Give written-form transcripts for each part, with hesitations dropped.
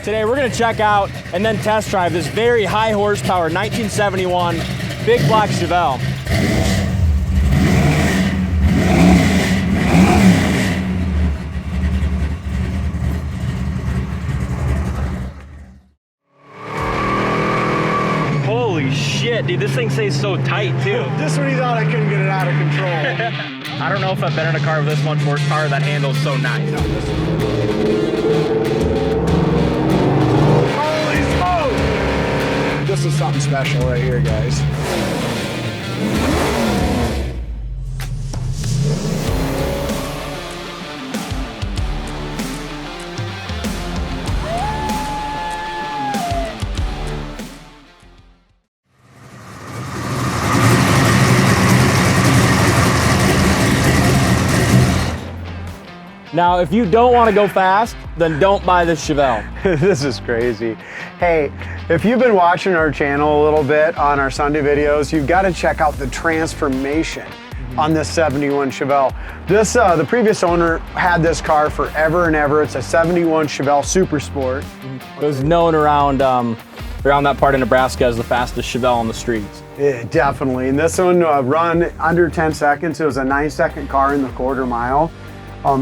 Today we're gonna check out and then test drive this very high horsepower 1971 Big BLock Chevelle. Holy shit, dude, this thing stays so tight too. Just when you thought I couldn't get it out of control. I don't know if I've been in a car with this much horsepower that handles so nice. Holy smoke! This is something special right here, guys. Now, if you don't want to go fast, then don't buy this Chevelle. This is crazy. Hey, if you've been watching our channel a little bit on our Sunday videos, you've got to check out the transformation on this 71 Chevelle. This, the previous owner had this car forever and ever. It's a 71 Chevelle Super Sport. It was known around that part of Nebraska as the fastest Chevelle on the streets. Yeah, definitely. And this one run under 10 seconds. It was a 9-second car in the quarter mile.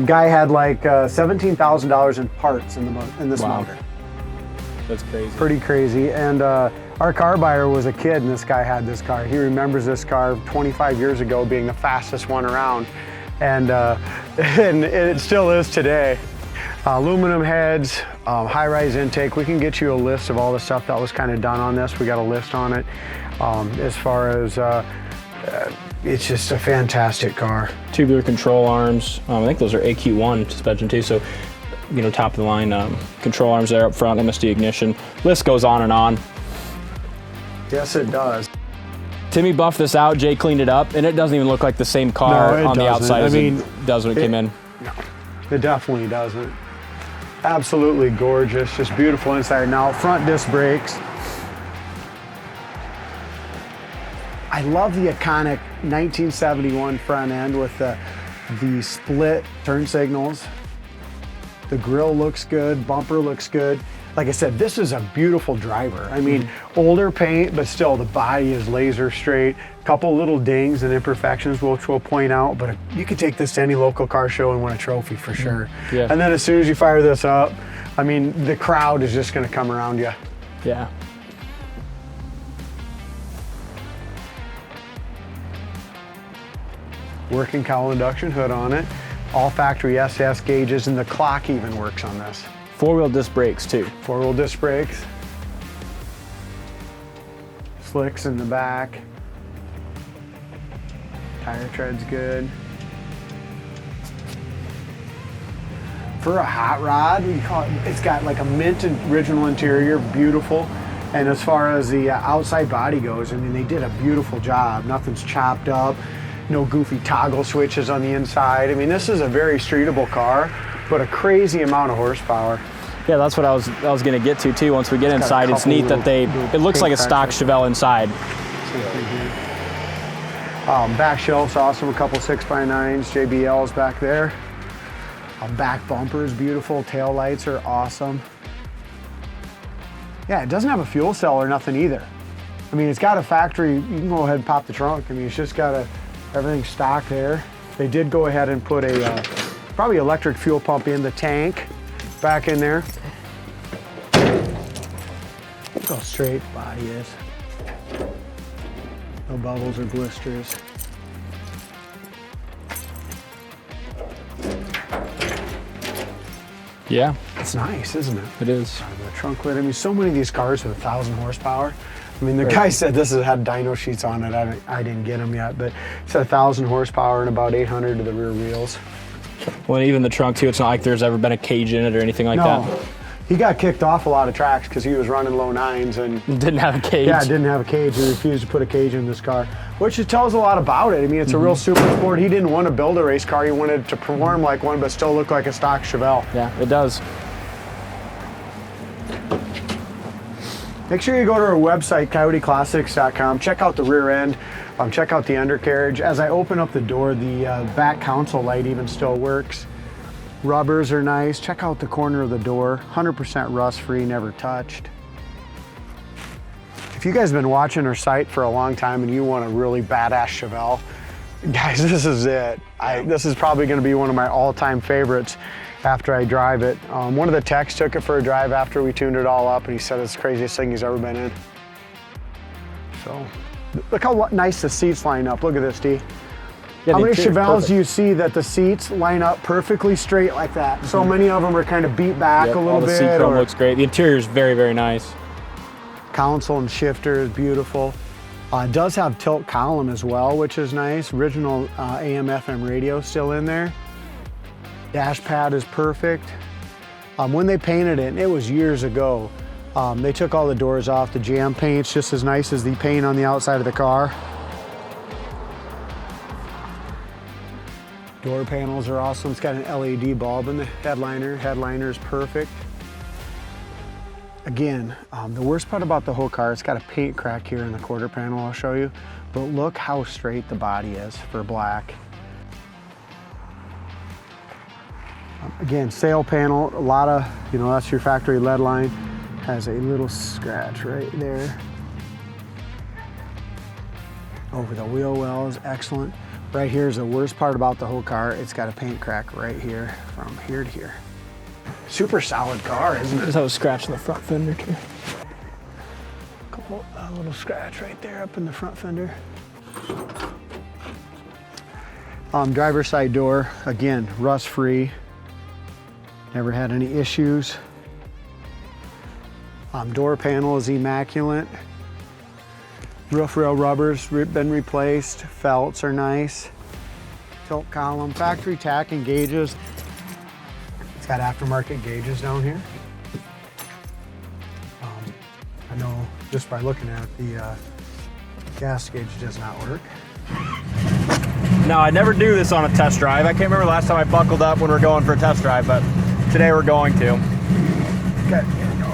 Guy had like $17,000 in parts in this motor. That's crazy. Pretty crazy. And our car buyer was a kid, and this guy had this car. He remembers this car 25 years ago being the fastest one around, and it still is today. Aluminum heads, high-rise intake. We can get you a list of all the stuff that was kind of done on this. We got a list on it. As far as it's just a fantastic car. Tubular control arms. I think those are AQ1 suspension too. So, you know, top of the line control arms there up front, MSD ignition. List goes on and on. Yes, it does. Timmy buffed this out, Jay cleaned it up, and it doesn't even look like the same car on the outside as it does when it came in. No, it definitely doesn't. Absolutely gorgeous, just beautiful inside. Now, front disc brakes. I love the iconic 1971 front end with the split turn signals. The grille looks good, bumper looks good. Like I said, this is a beautiful driver. I mean, older paint, but still the body is laser straight. A couple little dings and imperfections, which we'll point out, but you could take this to any local car show and win a trophy for sure. Yeah. And then as soon as you fire this up, I mean, the crowd is just gonna come around you. Yeah. Working cowl induction hood on it. All factory SS gauges, and the clock even works on this. Four-wheel disc brakes too. Four-wheel disc brakes. Slicks in the back. Tire tread's good. For a hot rod, we call it, it's got like a mint original interior, beautiful. And as far as the outside body goes, I mean, they did a beautiful job. Nothing's chopped up. No goofy toggle switches on the inside. I mean, this is a very streetable car, but a crazy amount of horsepower. Yeah, that's what I was gonna get to too. Once we get inside, it's neat that it looks like a stock Chevelle inside. Back shelf's awesome. A couple 6x9s, JBLs back there. Back bumper is beautiful. Tail lights are awesome. Yeah, it doesn't have a fuel cell or nothing either. I mean, it's got a factory. You can go ahead and pop the trunk. I mean, it's just got everything stock there. They did go ahead and put a probably electric fuel pump in the tank back in there. Look how straight the body is. No bubbles or blisters. Yeah. It's nice, isn't it? It is. The trunk lid. I mean, so many of these cars with 1,000 horsepower. I mean, the guy said this had dyno sheets on it. I didn't get them yet, but it said 1,000 horsepower and about 800 to the rear wheels. Well, even the trunk too, it's not like there's ever been a cage in it or anything like that. He got kicked off a lot of tracks because he was running low 9s and didn't have a cage. Yeah, didn't have a cage. He refused to put a cage in this car, which it tells a lot about it. I mean, it's a real super sport. He didn't want to build a race car. He wanted to perform like one, but still look like a stock Chevelle. Yeah, it does. Make sure you go to our website, coyoteclassics.com. Check out the rear end. Check out the undercarriage. As I open up the door, the back console light even still works. Rubbers are nice. Check out the corner of the door. 100% rust free, never touched. If you guys have been watching our site for a long time and you want a really badass Chevelle, guys, this is it. This is probably gonna be one of my all-time favorites after I drive it. One of the techs took it for a drive after we tuned it all up and he said it's the craziest thing he's ever been in. So, look how nice the seats line up. Look at this, D. Yeah, how many Chevelles do you see that the seats line up perfectly straight like that? So many of them are kind of beat back a little bit. The seat chrome looks great. The interior is very, very nice. Console and shifter is beautiful. It does have tilt column as well, which is nice. Original AM FM radio still in there. Dash pad is perfect. When they painted it, and it was years ago, they took all the doors off. The jam paint's just as nice as the paint on the outside of the car. Door panels are awesome. It's got an LED bulb in the headliner. Headliner is perfect. Again, the worst part about the whole car, it's got a paint crack here in the quarter panel I'll show you, but look how straight the body is for black. Again, sail panel, a lot of, that's your factory lead line. Has a little scratch right there. Over the wheel well is excellent. Right here is the worst part about the whole car. It's got a paint crack right here from here to here. Super solid car, isn't it? There's a scratch in the front fender too. A little scratch right there up in the front fender. Driver's side door, again, rust free. Never had any issues. Door panel is immaculate. Roof rail rubbers been replaced. Felts are nice. Tilt column, factory tack and gauges. It's got aftermarket gauges down here. I know just by looking at it, the gas gauge does not work. No, I never do this on a test drive. I can't remember the last time I buckled up when we were going for a test drive, but today we're going to. Okay, here we go.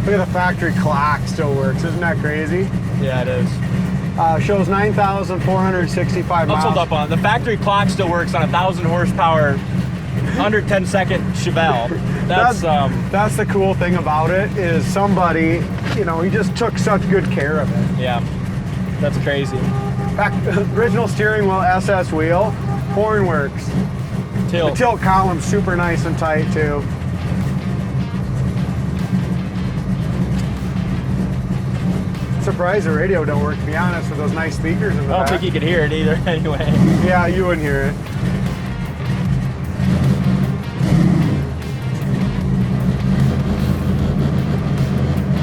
Look at the factory clock still works. Isn't that crazy? Yeah, it is. Shows 9,465 miles. I'm sold up on it. The factory clock still works on a 1,000 horsepower, under 10-second Chevelle. That's the cool thing about it is somebody, he just took such good care of it. Yeah, that's crazy. Original steering wheel, SS wheel, horn works. Tilt. The tilt column's super nice and tight too. Surprised the radio don't work, to be honest, with those nice speakers in the back. I don't think you could hear it either anyway. Yeah, you wouldn't hear it.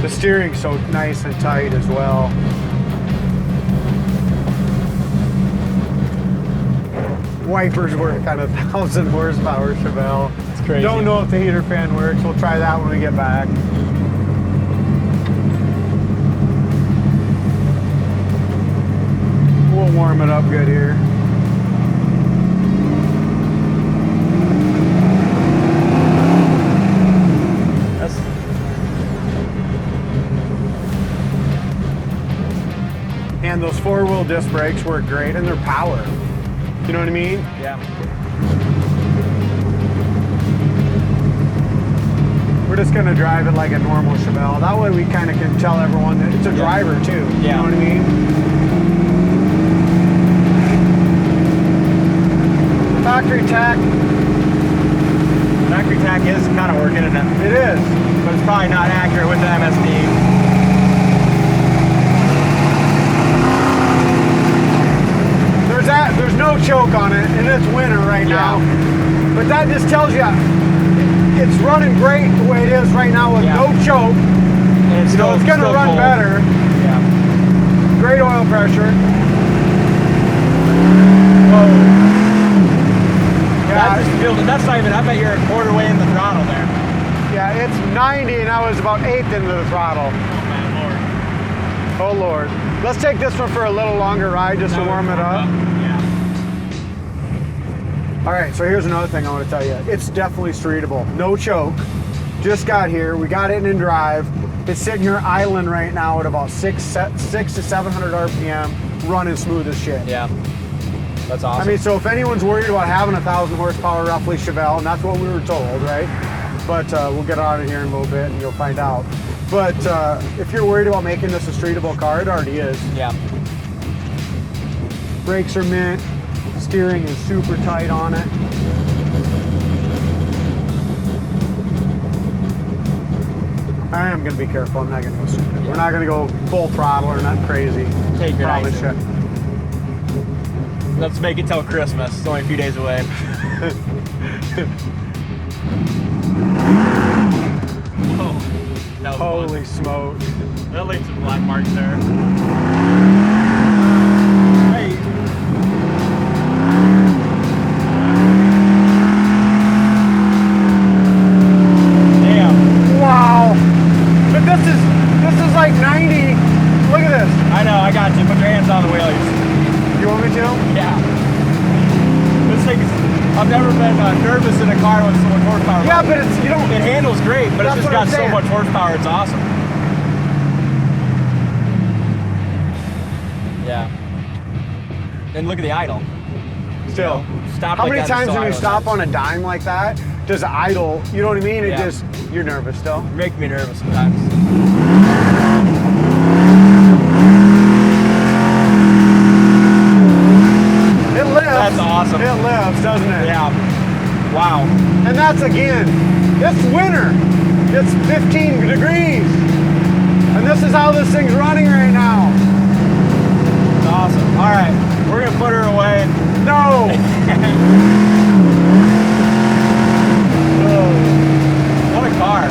The steering's so nice and tight as well. Wipers work on a 1,000 horsepower Chevelle. It's crazy. Don't know if the heater fan works. We'll try that when we get back. We'll warm it up good here. And those four-wheel disc brakes work great, and they're power. You know what I mean? Yeah. We're just gonna drive it like a normal Chevelle. That way we kind of can tell everyone that it's a driver too. Yeah. You know what I mean? Factory tack. Factory tack is kind of working, isn't it? It is. But it's probably not accurate with the MSD. There's no choke on it, and it's winter right now. But that just tells you it's running great the way it is right now with no choke. And it's it's going to run better. Yeah. Great oil pressure. Whoa. Yeah. That's not even, I bet you're a quarter way in the throttle there. Yeah, it's 90 and I was about eighth into the throttle. Oh man, Lord. Oh Lord. Let's take this one for a little longer ride just to warm it up. All right, so here's another thing I want to tell you. It's definitely streetable. No choke. Just got here. We got it in drive. It's sitting here island right now at about 6 to 700 RPM, running smooth as shit. Yeah. That's awesome. I mean, so if anyone's worried about having 1,000 horsepower roughly Chevelle, and that's what we were told, right? But we'll get on it here in a little bit and you'll find out. But if you're worried about making this a streetable car, it already is. Yeah. Brakes are mint, steering is super tight on it. I am going to be careful. I'm not going to go stupid. Yeah. We're not going to go full throttle or nothing crazy. Take your Probably nice. Let's make it till Christmas. It's only a few days away. Whoa. That was Holy smoke. That leaves some black marks there. Hey. Damn. Wow. But this is like 90. Look at this. I know, I got you. Put your hands on the wheelies. You want me to? Yeah. This thing is, I've never been nervous in a car with so much horsepower. Yeah, but it's, you don't. It handles great, but it's That's just what I'm got so saying. much horsepower, it's awesome. Yeah. And look at the idle. Still. You know, stop How like many that, times it's when you still stop idle. on a dime like that, does it idle? You know what I mean? It Yeah. just, you're nervous still. You make me nervous sometimes. It lives. That's awesome. It lives, doesn't it? Yeah. Wow. And that's again, it's winter. It's 15 degrees. And this is how this thing's running right now. It's awesome. All right. We're going to put her away. No. What a car.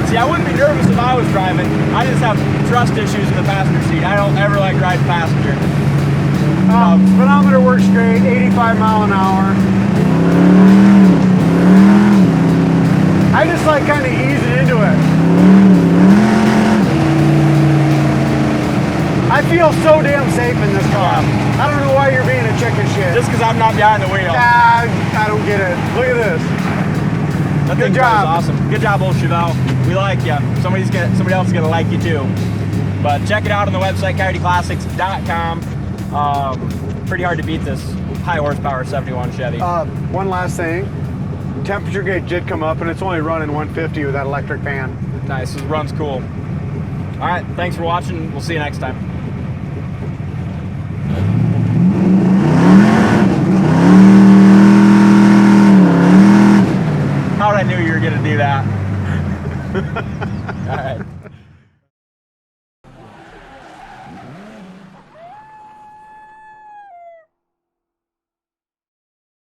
See, I wouldn't be nervous if I was driving. I just have trust issues in the passenger seat. I don't ever like riding passenger. Speedometer works great, 85 mile an hour. I just like kind of easing into it. I feel so damn safe in this car. Yeah. I don't know why you're being a chicken shit. Just because I'm not behind the wheel. I don't get it. Look at this. That Good thing job. drives awesome. Good job, old Chevelle. We like you. Somebody else is gonna like you too. But check it out on the website, coyoteclassics.com. Pretty hard to beat this high horsepower 71 Chevy. One last thing. Temperature gauge did come up and it's only running 150 with that electric fan. Nice. This runs cool. All right. Thanks for watching. We'll see you next time. How did I knew you were gonna do that? All right.